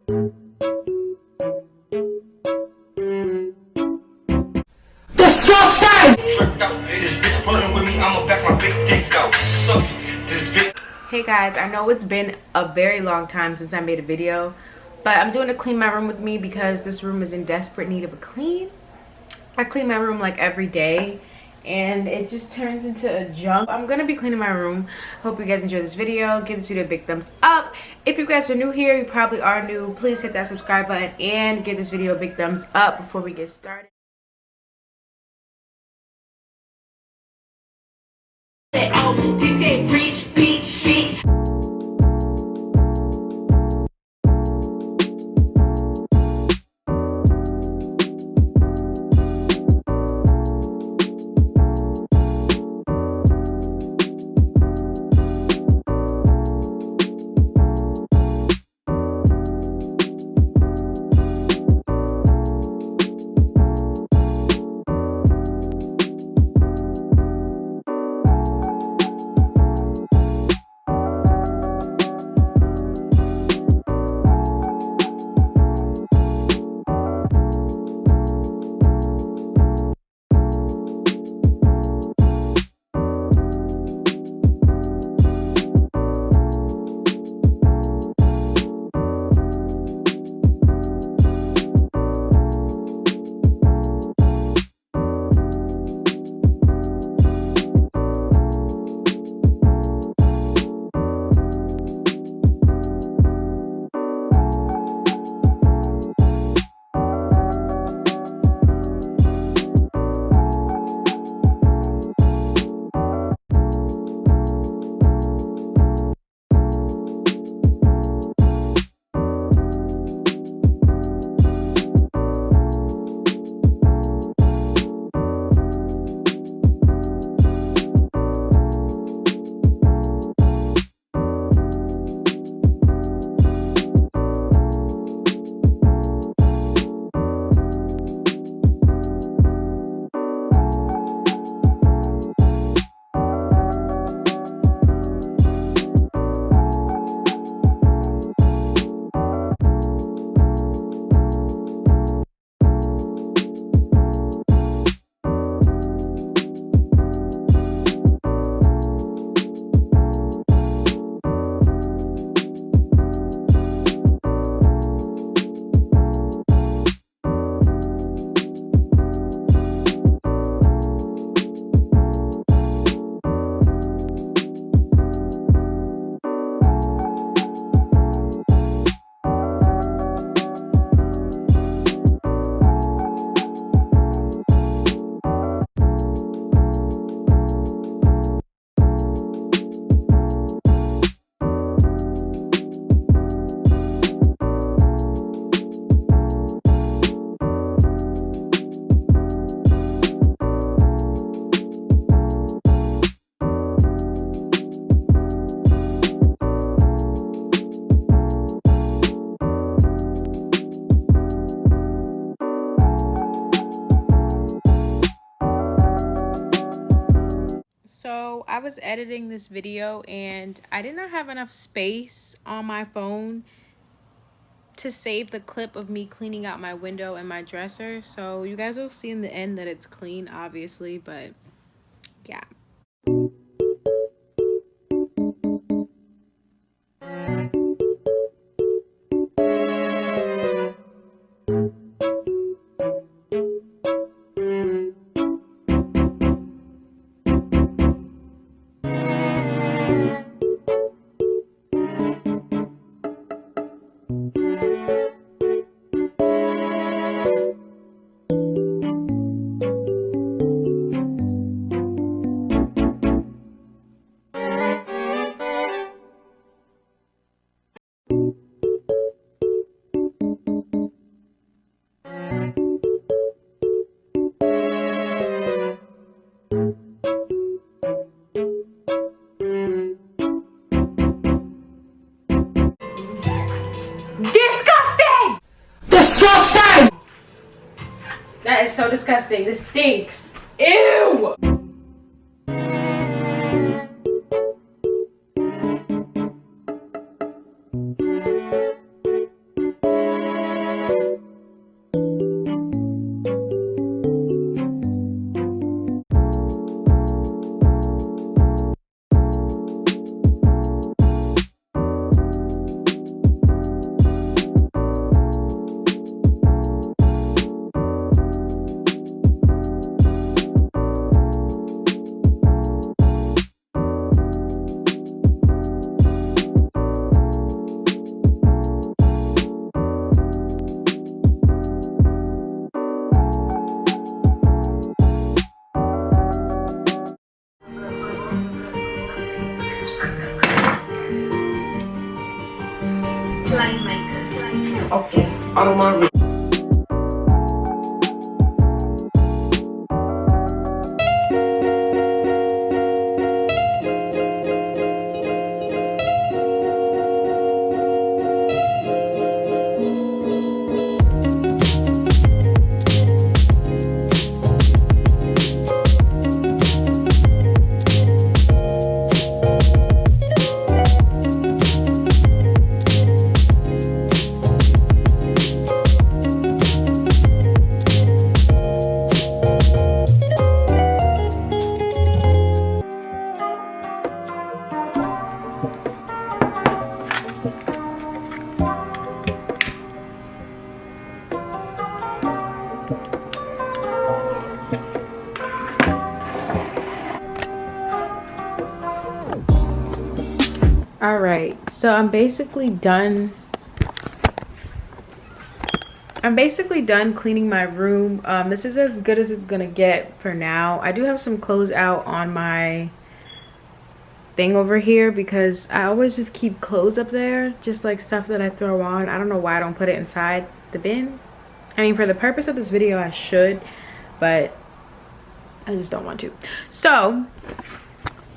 Hey guys, I know it's been a very long time since I made a video, but I'm doing a clean my room with me because this room is in desperate need of a clean. I clean my room like every day and it just turns into a junk. I'm gonna be cleaning my room. Hope you guys enjoy this video. Give this video a big thumbs up. If you guys are new here, you probably are new, please hit that subscribe button and give this video a big thumbs up before we get started. So I was editing this video and I did not have enough space on my phone to save the clip of me cleaning out my window and my dresser. So you guys will see in the end that it's clean, obviously, but yeah. That is so disgusting. This stinks. Ew! playmakers. Okay, I don't mind. All right, so I'm basically done cleaning my room. This is as good as it's gonna get for now. I do have some clothes out on my thing over here because I always just keep clothes up there, just like stuff that I throw on. I don't know why I don't put it inside the bin. I mean, for the purpose of this video I should, but I just don't want to. So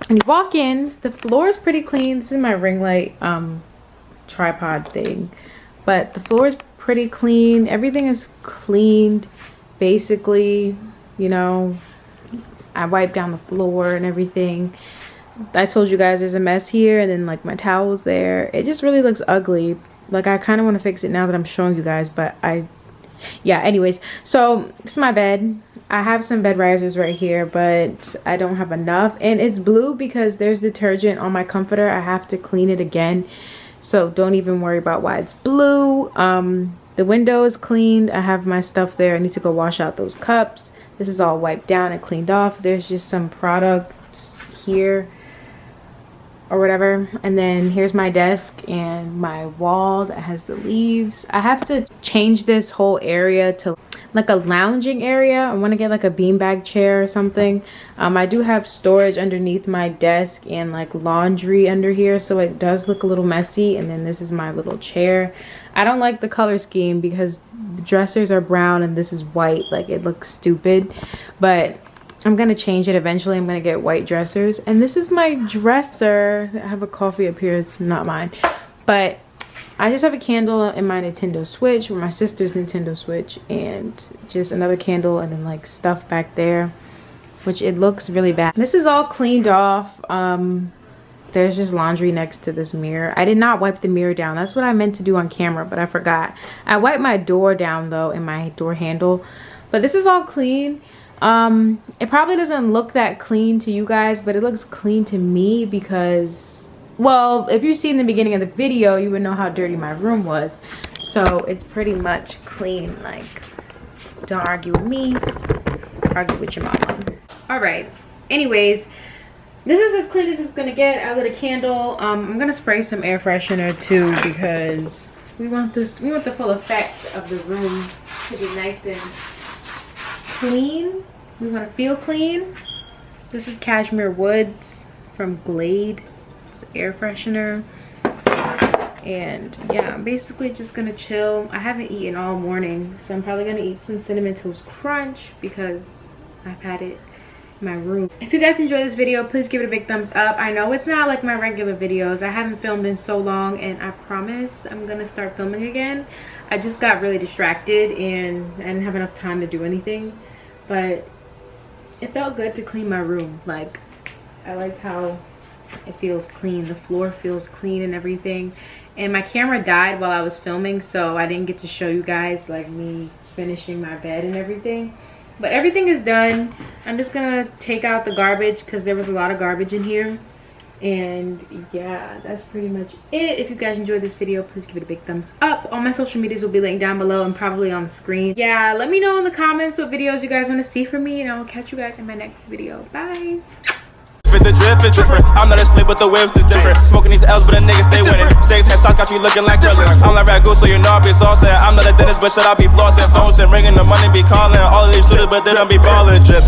when you walk in, the floor is pretty clean. This is my ring light tripod thing, but the floor is pretty clean. Everything is cleaned basically. You know, I wiped down the floor and everything. I told you guys there's a mess here, and then like my towel's there. It just really looks ugly. Like I kind of want to fix it now that I'm showing you guys, but yeah, anyways, so this is my bed. I have some bed risers right here, but I don't have enough, and it's blue because there's detergent on my comforter. I have to clean it again, so don't even worry about why it's blue. The window is cleaned. I have my stuff there. I need to go wash out those cups. This is all wiped down and cleaned off. There's just some products here or whatever, and then here's my desk and my wall that has the leaves. I have to change this whole area to like a lounging area. I want to get like a beanbag chair or something. I do have storage underneath my desk and like laundry under here, so it does look a little messy. And then this is my little chair. I don't like the color scheme because the dressers are brown and this is white. Like it looks stupid, but I'm gonna change it eventually. I'm gonna get white dressers. And this is my dresser. I have a coffee up here. It's not mine, but I just have a candle in my Nintendo Switch, or my sister's Nintendo Switch, and just another candle, and then like stuff back there, which it looks really bad. This is all cleaned off. There's just laundry next to this mirror. I did not wipe the mirror down. That's what I meant to do on camera, but I forgot. I wiped my door down though, and my door handle, but this is all clean. It probably doesn't look that clean to you guys, but it looks clean to me because, well, if you see in the beginning of the video, you would know how dirty my room was. So it's pretty much clean. Like, don't argue with me, argue with your mama. All right, anyways, this is as clean as it's gonna get. I lit a candle. I'm gonna spray some air freshener too because we want the full effect of the room to be nice and clean. We want to feel clean. This is Cashmere Woods from Glade. It's air freshener. And yeah, I'm basically just gonna chill. I haven't eaten all morning, so I'm probably gonna eat some Cinnamon Toast Crunch because I've had it in my room. If you guys enjoyed this video, please give it a big thumbs up. I know it's not like my regular videos. I haven't filmed in so long, and I promise I'm gonna start filming again. I just got really distracted and I didn't have enough time to do anything, but it felt good to clean my room. Like, I like how it feels clean. The floor feels clean and everything. And my camera died while I was filming, so I didn't get to show you guys like me finishing my bed and everything. But everything is done. I'm just gonna take out the garbage because there was a lot of garbage in here. And yeah, that's pretty much it. If you guys enjoyed this video, please give it a big thumbs up. All my social medias will be linked down below and probably on the screen. Yeah, let me know in the comments what videos you guys want to see from me, and I will catch you guys in my next video. Bye. The drip is different. I'm not asleep, but the whips is different. Smoking these L's, but the niggas stay winning. Six head shots got you looking like Krillin. I'm like Ragu, so you know I be saucing. I'm not a dentist, but should I be flossing? Phones been ringing, the money be calling. All of these shooters, but they don't be ballin'. Drip.